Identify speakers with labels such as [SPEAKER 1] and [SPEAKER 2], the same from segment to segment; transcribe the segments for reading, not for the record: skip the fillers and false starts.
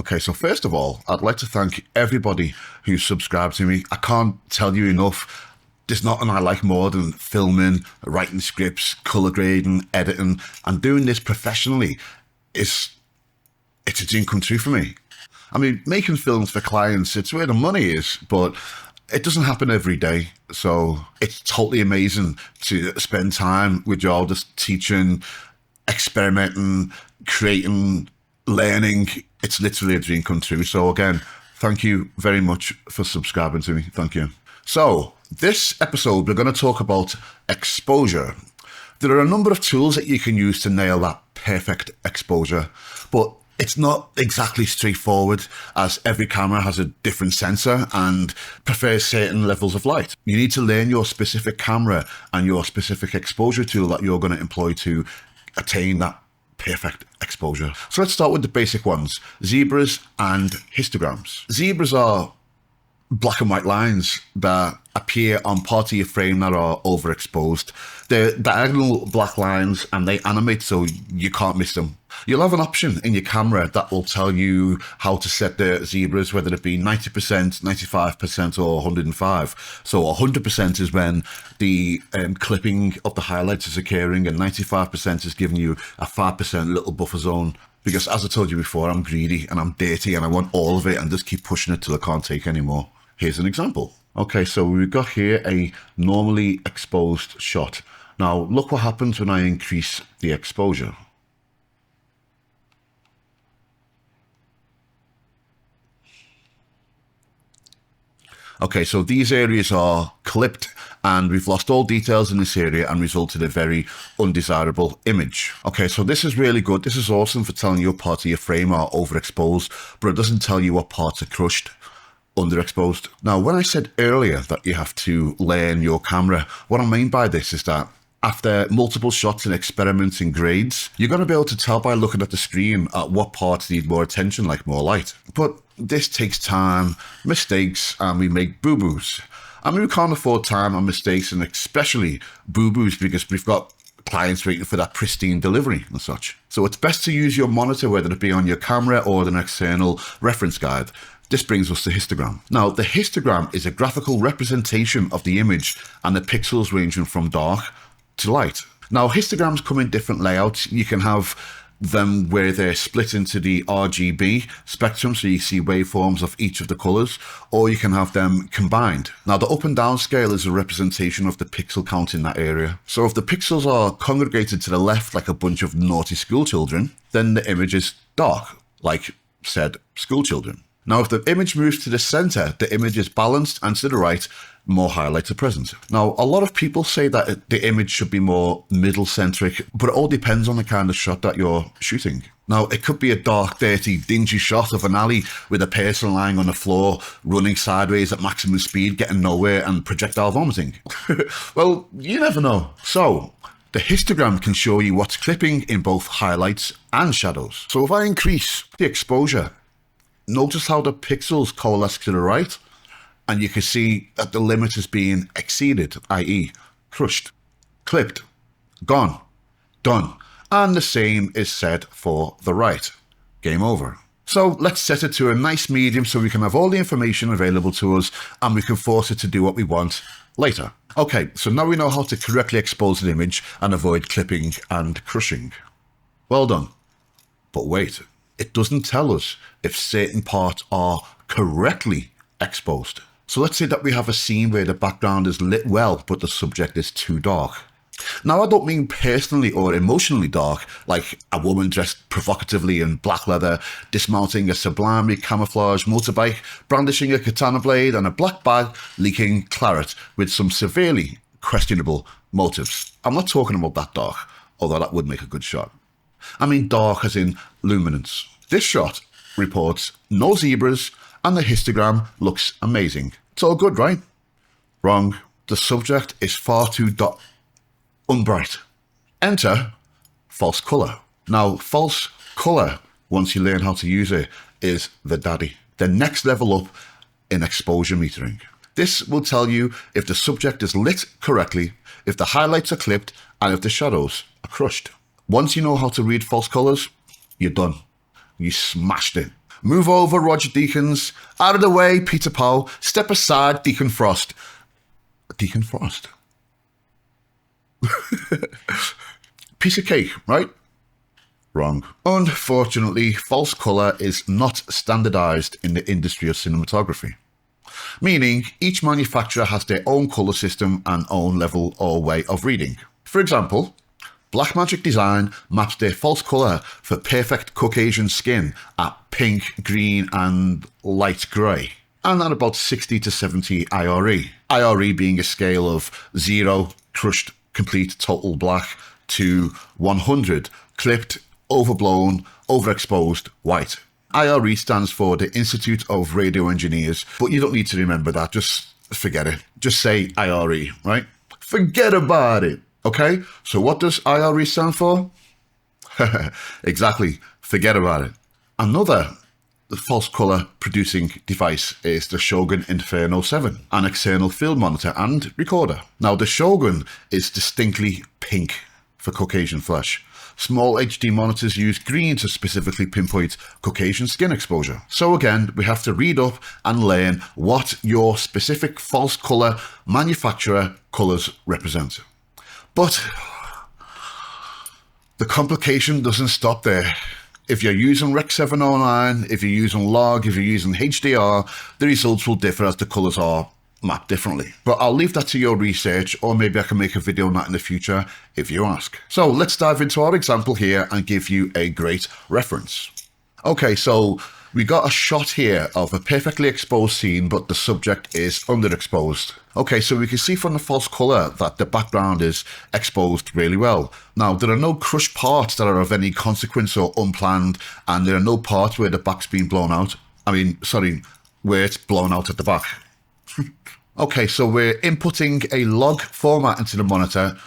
[SPEAKER 1] Okay, so first of all, I'd like to thank everybody who subscribed to me. I can't tell you enough. There's nothing I like more than filming, writing scripts, color grading, editing, and doing this professionally it's a dream come true for me. I mean, making films for clients, it's where the money is, but it doesn't happen every day. So it's totally amazing to spend time with y'all just teaching, experimenting, creating, learning. It's literally a dream come true. So again, thank you very much for subscribing to me. Thank you. So this episode, we're going to talk about exposure. There are a number of tools that you can use to nail that perfect exposure, but it's not exactly straightforward, as every camera has a different sensor and prefers certain levels of light. You need to learn your specific camera and your specific exposure tool that you're going to employ to attain that perfect exposure. So let's start with the basic ones: zebras and histograms. Zebras are black and white lines that appear on parts of your frame that are overexposed. They're diagonal black lines and they animate so you can't miss them. You'll have an option in your camera that will tell you how to set the zebras, whether it be 90%, 95% or 105. So 100% is when the clipping of the highlights is occurring, and 95% is giving you a 5% little buffer zone. Because as I told you before, I'm greedy and I'm dirty and I want all of it and just keep pushing it till I can't take anymore. Here's an example. Okay, so we've got here a normally exposed shot. Now look what happens when I increase the exposure. Okay, so these areas are clipped and we've lost all details in this area and resulted in a very undesirable image. Okay, so this is really good. This is awesome for telling you what parts of your frame are overexposed, but it doesn't tell you what parts are crushed, underexposed. Now, when I said earlier that you have to learn your camera, what I mean by this is that after multiple shots and experiments and grades, you're going to be able to tell by looking at the screen at what parts need more attention, like more light. But this takes time, mistakes, and we make boo-boos. I mean, we can't afford time and mistakes, and especially boo-boos, because we've got clients waiting for that pristine delivery and such. So it's best to use your monitor, whether it be on your camera or an external reference guide. This brings us to histogram. Now, the histogram is a graphical representation of the image and the pixels ranging from dark to light. Now, histograms come in different layouts. You can have them where they're split into the RGB spectrum, so you see waveforms of each of the colors, or you can have them combined. Now, the up and down scale is a representation of the pixel count in that area. So if the pixels are congregated to the left like a bunch of naughty school children, then the image is dark, like said school children. Now, if the image moves to the center, the image is balanced, and to the right, more highlights are present. Now, a lot of people say that the image should be more middle-centric, but it all depends on the kind of shot that you're shooting. Now, it could be a dark, dirty, dingy shot of an alley with a person lying on the floor, running sideways at maximum speed, getting nowhere, and projectile vomiting. Well, you never know. So, the histogram can show you what's clipping in both highlights and shadows. So if I increase the exposure, notice how the pixels coalesce to the right, and you can see that the limit is being exceeded, i.e. crushed, clipped, gone, done. And the same is said for the right. Game over. So let's set it to a nice medium so we can have all the information available to us and we can force it to do what we want later. Okay, so now we know how to correctly expose an image and avoid clipping and crushing. Well done. But wait, it doesn't tell us if certain parts are correctly exposed. So let's say that we have a scene where the background is lit well, but the subject is too dark. Now, I don't mean personally or emotionally dark, like a woman dressed provocatively in black leather, dismounting a sublimely camouflaged motorbike, brandishing a katana blade and a black bag, leaking claret with some severely questionable motives. I'm not talking about that dark, although that would make a good shot. I mean dark as in luminance. This shot reports no zebras, and the histogram looks amazing. It's all good, right? Wrong. The subject is far too unbright. Enter false color. Now, false color, once you learn how to use it, is the daddy. The next level up in exposure metering. This will tell you if the subject is lit correctly, if the highlights are clipped, and if the shadows are crushed. Once you know how to read false colors, you're done. You smashed it. Move over, Roger Deakins. Out of the way, Peter Powell. Step aside, Deacon Frost. Deacon Frost. Piece of cake, right? Wrong. Unfortunately, false colour is not standardised in the industry of cinematography, meaning each manufacturer has their own colour system and own level or way of reading. For example, Blackmagic Design maps their false colour for perfect Caucasian skin at pink, green and light grey, and at about 60 to 70 IRE. IRE being a scale of 0, crushed, complete, total black, to 100, clipped, overblown, overexposed, white. IRE stands for the Institute of Radio Engineers, but you don't need to remember that, just forget it. Just say IRE, right? Forget about it, okay? So what does IRE stand for? Exactly, forget about it. Another false colour producing device is the Shogun Inferno 7, an external field monitor and recorder. Now the Shogun is distinctly pink for Caucasian flesh. Small HD monitors use green to specifically pinpoint Caucasian skin exposure. So again, we have to read up and learn what your specific false colour manufacturer colours represent. But the complication doesn't stop there. If you're using Rec 709, if you're using log, if you're using HDR, the results will differ as the colours are mapped differently. But I'll leave that to your research, or maybe I can make a video on that in the future if you ask. So let's dive into our example here and give you a great reference. Okay, so we got a shot here of a perfectly exposed scene, but the subject is underexposed. Okay, so we can see from the false colour that the background is exposed really well. Now, there are no crushed parts that are of any consequence or unplanned, and there are no parts where the back's been blown out. Where it's blown out at the back. Okay, so we're inputting a log format into the monitor,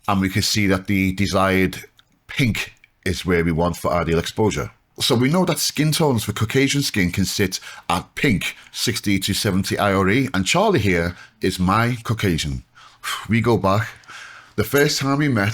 [SPEAKER 1] and we can see that the desired pink is where we want for ideal exposure. So we know that skin tones for Caucasian skin can sit at pink, 60 to 70 IRE, and Charlie here is my Caucasian. We go back, the first time we met,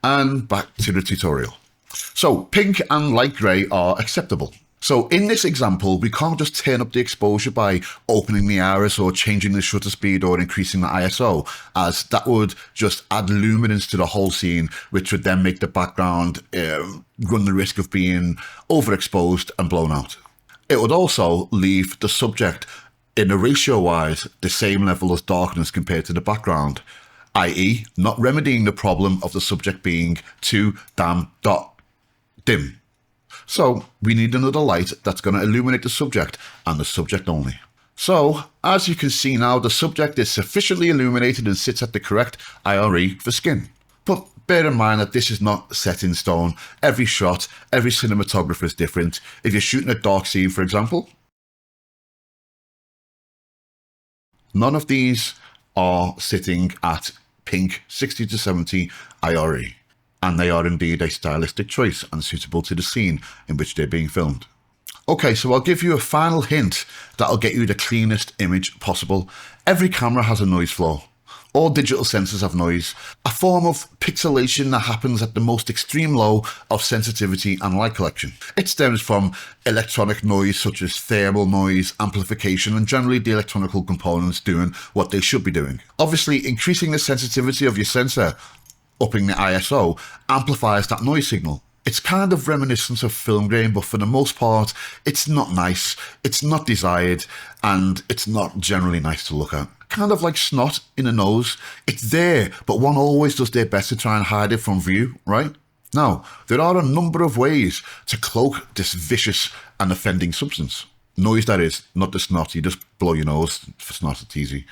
[SPEAKER 1] and back to the tutorial. So pink and light grey are acceptable. So in this example, we can't just turn up the exposure by opening the iris or changing the shutter speed or increasing the ISO, as that would just add luminance to the whole scene, which would then make the background run the risk of being overexposed and blown out. It would also leave the subject in a ratio-wise the same level of darkness compared to the background, i.e. not remedying the problem of the subject being too damn dim. So we need another light that's going to illuminate the subject and the subject only. So as you can see now, the subject is sufficiently illuminated and sits at the correct IRE for skin. But bear in mind that this is not set in stone. Every shot, every cinematographer is different. If you're shooting a dark scene, for example, none of these are sitting at pink 60 to 70 IRE. And they are indeed a stylistic choice and suitable to the scene in which they're being filmed. Okay, so I'll give you a final hint that'll get you the cleanest image possible. Every camera has a noise floor. All digital sensors have noise, a form of pixelation that happens at the most extreme low of sensitivity and light collection. It stems from electronic noise such as thermal noise, amplification, and generally the electronical components doing what they should be doing. Obviously, increasing the sensitivity of your sensor, upping the ISO, amplifies that noise signal. It's kind of reminiscent of film grain, but for the most part, it's not nice, it's not desired, and it's not generally nice to look at. Kind of like snot in a nose. It's there, but one always does their best to try and hide it from view, right? Now, there are a number of ways to cloak this vicious and offending substance. Noise, that is, not the snot, you just blow your nose for snot, it's easy.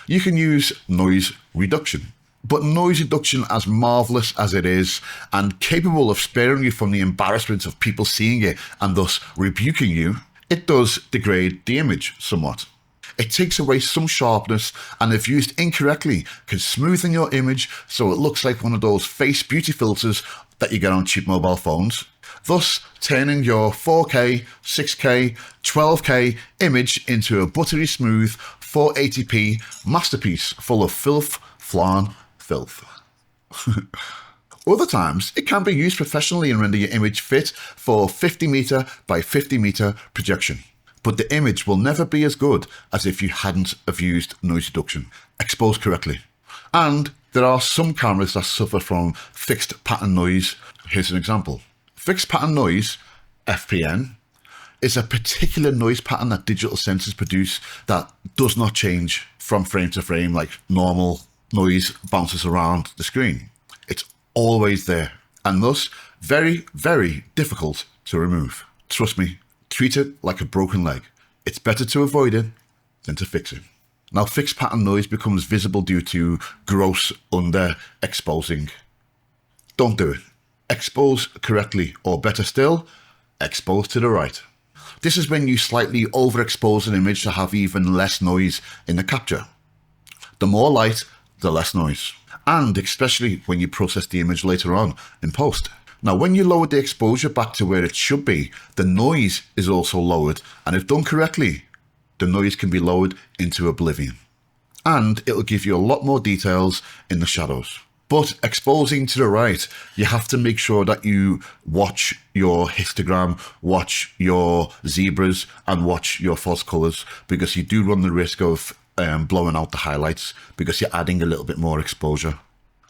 [SPEAKER 1] You can use noise reduction. But noise reduction, as marvellous as it is, and capable of sparing you from the embarrassment of people seeing it and thus rebuking you, it does degrade the image somewhat. It takes away some sharpness, and if used incorrectly, can smoothen your image so it looks like one of those face beauty filters that you get on cheap mobile phones, thus turning your 4K, 6K, 12K image into a buttery smooth 480p masterpiece full of filth, flan, filth. Other times, it can be used professionally and render your image fit for 50 meter by 50 meter projection. But the image will never be as good as if you hadn't have used noise reduction, exposed correctly. And there are some cameras that suffer from fixed pattern noise. Here's an example. Fixed pattern noise, FPN, is a particular noise pattern that digital sensors produce that does not change from frame to frame like normal noise bounces around the screen. It's always there, and thus very, very difficult to remove. Trust me, treat it like a broken leg. It's better to avoid it than to fix it. Now, fixed pattern noise becomes visible due to gross underexposing. Don't do it. Expose correctly, or better still, expose to the right. This is when you slightly overexpose an image to have even less noise in the capture. The more light, the less noise. And especially when you process the image later on in post. Now, when you lower the exposure back to where it should be, the noise is also lowered. And if done correctly, the noise can be lowered into oblivion. And it'll give you a lot more details in the shadows. But exposing to the right, you have to make sure that you watch your histogram, watch your zebras, and watch your false colors, because you do run the risk of blowing out the highlights because you're adding a little bit more exposure.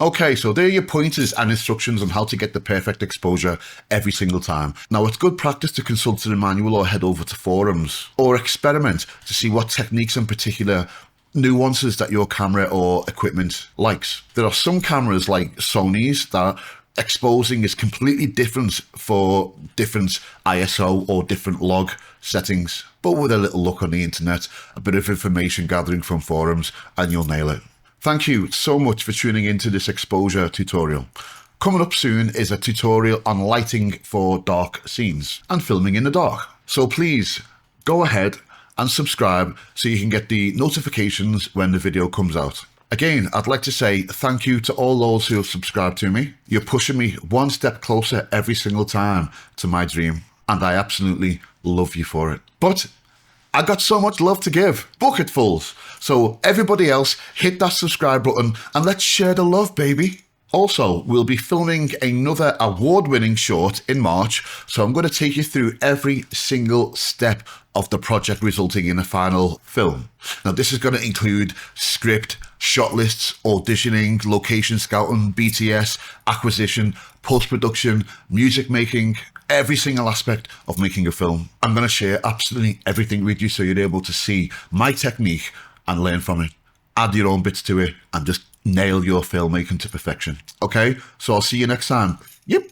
[SPEAKER 1] Okay, so there are your pointers and instructions on how to get the perfect exposure every single time. Now, it's good practice to consult the manual or head over to forums or experiment to see what techniques and particular nuances that your camera or equipment likes. There are some cameras like Sony's that exposing is completely different for different ISO or different log settings, but with a little look on the internet, a bit of information gathering from forums, and you'll nail it. Thank you so much for tuning into this exposure tutorial. Coming up soon is a tutorial on lighting for dark scenes and filming in the dark. So please go ahead and subscribe so you can get the notifications when the video comes out. Again, I'd like to say thank you to all those who have subscribed to me. You're pushing me one step closer every single time to my dream, and I absolutely love you for it. But I got so much love to give, bucketfuls. So everybody else, hit that subscribe button and let's share the love, baby. Also, we'll be filming another award-winning short in March, so I'm going to take you through every single step of the project resulting in a final film. Now, this is going to include script, shot lists, auditioning, location scouting, BTS, acquisition, post-production, music making, every single aspect of making a film. I'm going to share absolutely everything with you so you're able to see my technique and learn from it. Add your own bits to it and just nail your filmmaking to perfection. Okay, so I'll see you next time. Yep.